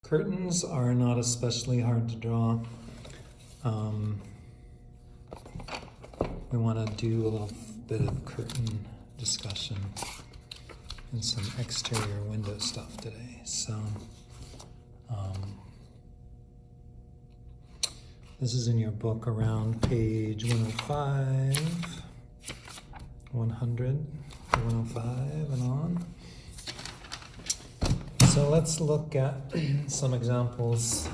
Curtains are not especially hard to draw. We want to do a little bit of curtain discussion and some exterior window stuff today. So this is in your book around page 105, 100, 105 and on. So let's look at some examples.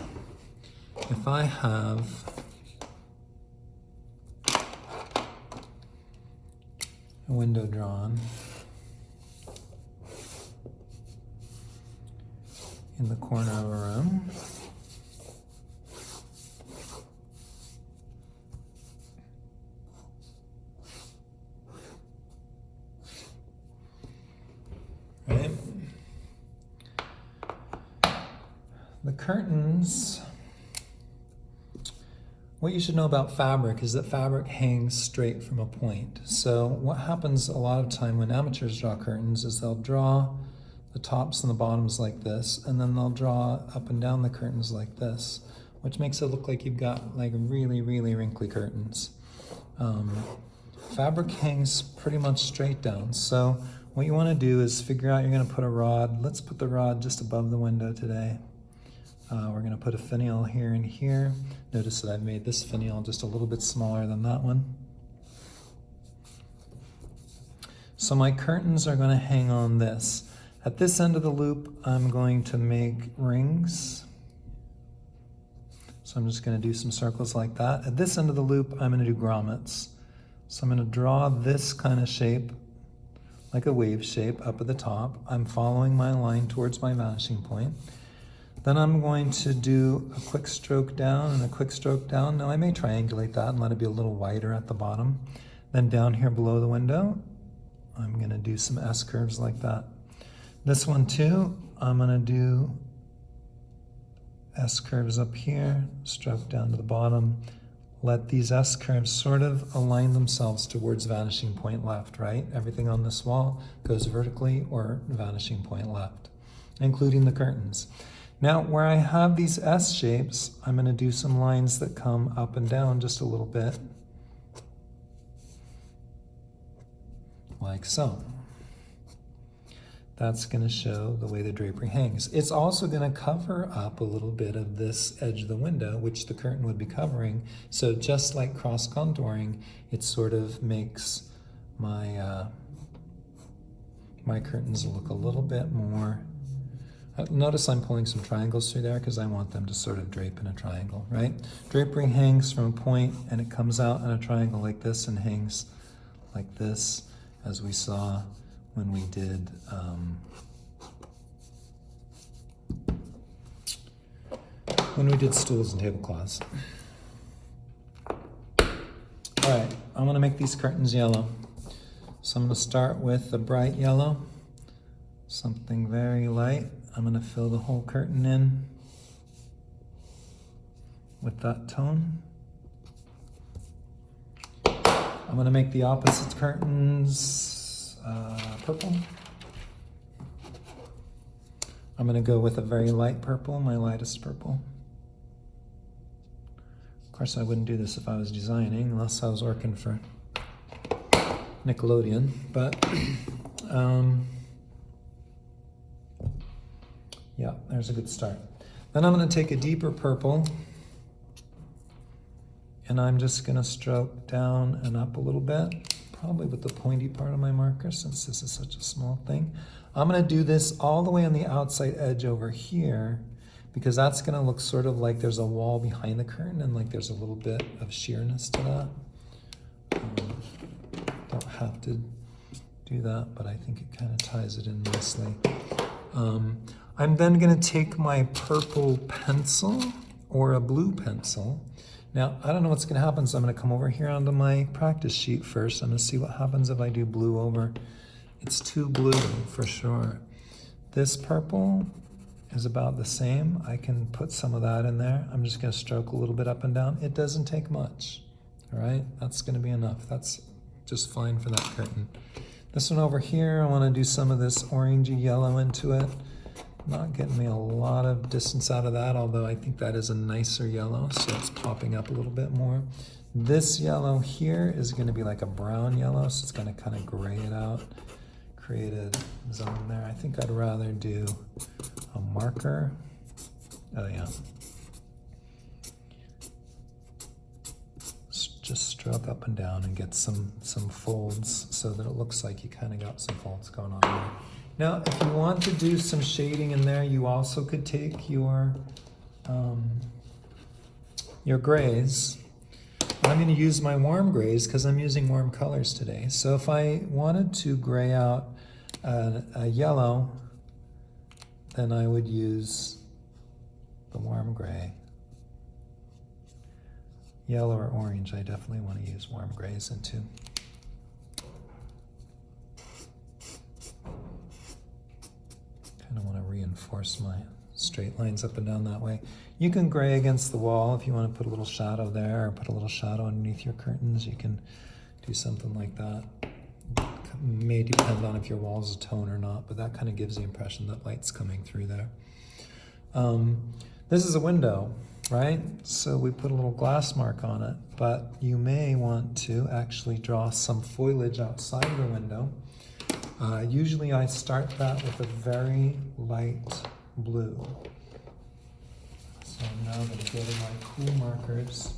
If I have a window drawn in the corner of a room, right? The curtains, what you should know about fabric is that fabric hangs straight from a point. So what happens a lot of time when amateurs draw curtains is they'll draw the tops and the bottoms like this, and then they'll draw up and down the curtains like this, which makes it look like you've got like really, really wrinkly curtains. Fabric hangs pretty much straight down. So what you want to do is figure out you're going to put a rod. Let's put the rod just above the window today. We're going to put a finial here and here. Notice that I've made this finial just a little bit smaller than that one. So my curtains are going to hang on this. At this end of the loop, I'm going to make rings. So I'm just going to do some circles like that. At this end of the loop, I'm going to do grommets. So I'm going to draw this kind of shape, like a wave shape up at the top. I'm following my line towards my vanishing point. Then I'm going to do a quick stroke down and a quick stroke down. Now I may triangulate that and let it be a little wider at the bottom. Then down here below the window, I'm going to do some S-curves like that. This one too, I'm going to do S-curves up here, stroke down to the bottom. Let these S-curves sort of align themselves towards vanishing point left, right? Everything on this wall goes vertically or vanishing point left, including the curtains. Now, where I have these S shapes, I'm going to do some lines that come up and down just a little bit, like so. That's going to show the way the drapery hangs. It's also going to cover up a little bit of this edge of the window, which the curtain would be covering. So just like cross contouring, it sort of makes my my curtains look a little bit more. Notice I'm pulling some triangles through there because I want them to sort of drape in a triangle, right? Drapery hangs from a point and it comes out in a triangle like this and hangs like this, as we saw when we did stools and tablecloths. All right, I'm gonna make these curtains yellow. So I'm gonna start with the bright yellow, something very light. I'm going to fill the whole curtain in with that tone. I'm going to make the opposite curtains purple. I'm going to go with a very light purple, my lightest purple. Of course, I wouldn't do this if I was designing, unless I was working for Nickelodeon, but yeah, there's a good start. Then I'm going to take a deeper purple and I'm just going to stroke down and up a little bit, probably with the pointy part of my marker since this is such a small thing. I'm going to do this all the way on the outside edge over here because that's going to look sort of like there's a wall behind the curtain and like there's a little bit of sheerness to that. Don't have to do that, but I think it kind of ties it in nicely. I'm then going to take my purple pencil or a blue pencil. Now, I don't know what's going to happen, so I'm going to come over here onto my practice sheet first. I'm going to see what happens if I do blue over. It's too blue for sure. This purple is about the same. I can put some of that in there. I'm just going to stroke a little bit up and down. It doesn't take much, all right? That's going to be enough. That's just fine for that curtain. This one over here, I want to do some of this orangey yellow into it. Not getting me a lot of distance out of that, although I think that is a nicer yellow, so it's popping up a little bit more. This yellow here is going to be like a brown yellow, so it's going to kind of gray it out, create a zone there. I think I'd rather do a marker. Oh yeah. Just stroke up and down and get some folds so that it looks like you kind of got some folds going on there. Now, if you want to do some shading in there, you also could take your grays. I'm going to use my warm grays because I'm using warm colors today. So if I wanted to gray out a yellow, then I would use the warm gray. Yellow or orange, I definitely want to use warm grays into. Kind of want to reinforce my straight lines up and down that way. You can gray against the wall if you want to put a little shadow there or put a little shadow underneath your curtains. You can do something like that. May depend on if your wall's a tone or not, but that kind of gives the impression that light's coming through there. This is a window, right? So we put a little glass mark on it, but you may want to actually draw some foliage outside the window. Usually I start that with a very light blue. So I'm now going to go to my cool markers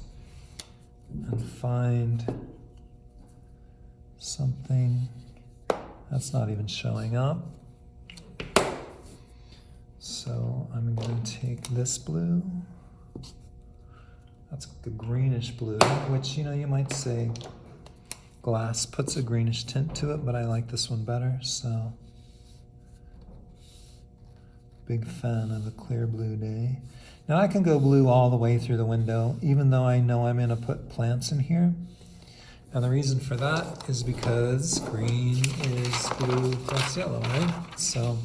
and find something that's not even showing up. So I'm going to take this blue. That's the greenish blue, which, you know, you might say glass puts a greenish tint to it, but I like this one better, so big fan of a clear blue day. Now I can go blue all the way through the window, even though I know I'm going to put plants in here. And the reason for that is because green is blue plus yellow, right? So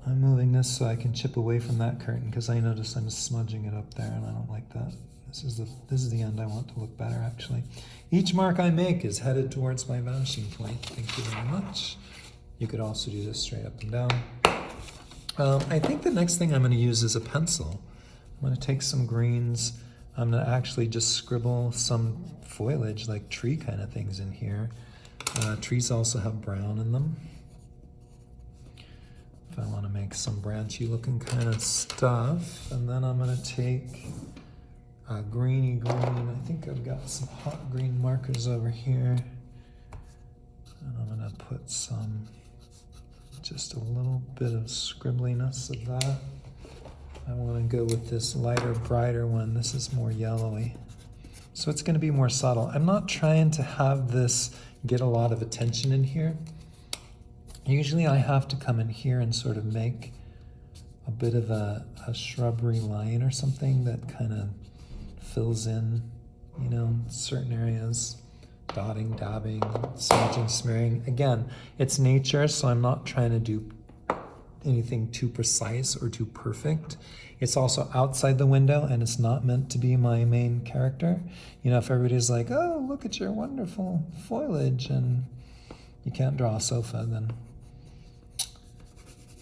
I'm moving this so I can chip away from that curtain because I notice I'm smudging it up there and I don't like that. This is the end I want to look better, actually. Each mark I make is headed towards my vanishing point. Thank you very much. You could also do this straight up and down. I think the next thing I'm going to use is a pencil. I'm going to take some greens. I'm going to actually just scribble some foliage, like tree kind of things in here. Trees also have brown in them. If I want to make some branchy looking kind of stuff. And then I'm going to take a greeny green. I think I've got some hot green markers over here. And I'm going to put some, just a little bit of scribbliness of that. I want to go with this lighter, brighter one. This is more yellowy. So it's going to be more subtle. I'm not trying to have this get a lot of attention in here. Usually I have to come in here and sort of make a bit of a shrubbery line or something that kind of fills in, you know, certain areas. Dotting, dabbing, smudging, smearing. Again, it's nature, so I'm not trying to do anything too precise or too perfect. It's also outside the window and it's not meant to be my main character. You know, if everybody's like, oh, look at your wonderful foliage and you can't draw a sofa, then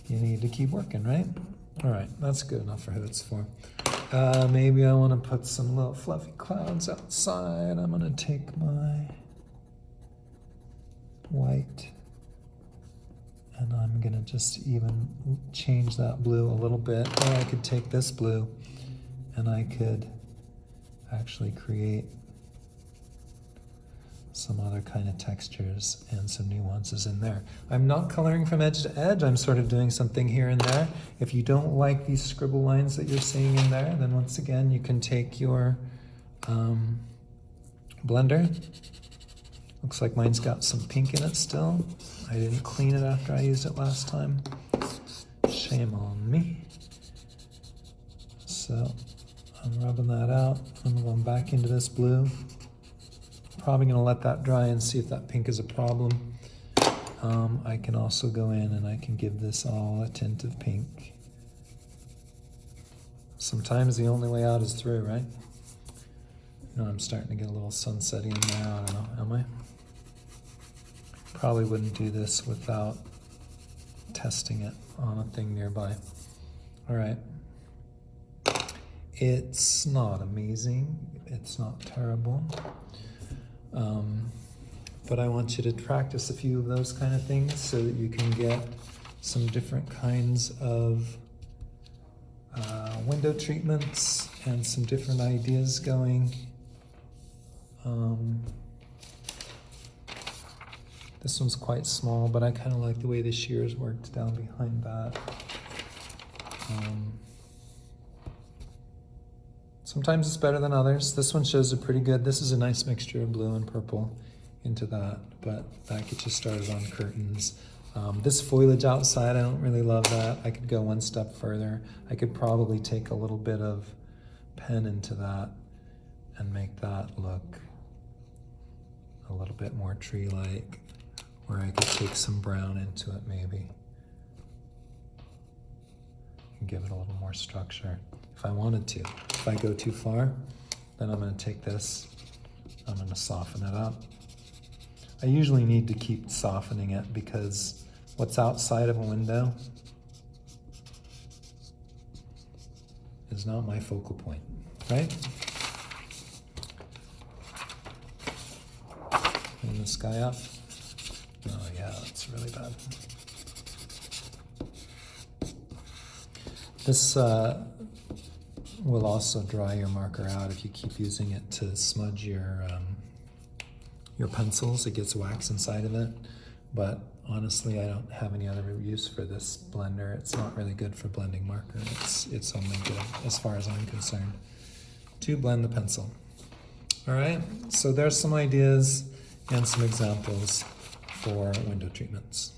you need to keep working, right? All right, that's good enough for who it's for. Maybe I want to put some little fluffy clouds outside. I'm going to take my white and I'm going to just even change that blue a little bit. Or I could take this blue and I could actually create some other kind of textures and some nuances in there. I'm not coloring from edge to edge. I'm sort of doing something here and there. If you don't like these scribble lines that you're seeing in there, then once again, you can take your blender. Looks like mine's got some pink in it still. I didn't clean it after I used it last time. Shame on me. So I'm rubbing that out. I'm going back into this blue. Probably going to let that dry and see if that pink is a problem. I can also go in and I can give this all a tint of pink. Sometimes the only way out is through, right? You know, I'm starting to get a little sunsetty in there. I don't know, am I? Probably wouldn't do this without testing it on a thing nearby. All right. It's not amazing. It's not terrible. But I want you to practice a few of those kind of things so that you can get some different kinds of window treatments and some different ideas going. This one's quite small, but I kind of like the way the shears worked down behind that. Sometimes it's better than others. This one shows it pretty good. This is a nice mixture of blue and purple into that, but that gets you started on curtains. This foliage outside, I don't really love that. I could go one step further. I could probably take a little bit of pen into that and make that look a little bit more tree-like, where I could take some brown into it maybe and give it a little more structure if I wanted to. If I go too far, then I'm going to take this, I'm going to soften it up. I usually need to keep softening it because what's outside of a window is not my focal point, right? Clean this guy up. Oh yeah, that's really bad. This will also dry your marker out if you keep using it to smudge your pencils. It gets wax inside of it, but honestly, I don't have any other use for this blender. It's not really good for blending marker. It's only good, as far as I'm concerned, to blend the pencil. All right, so there's some ideas and some examples for window treatments.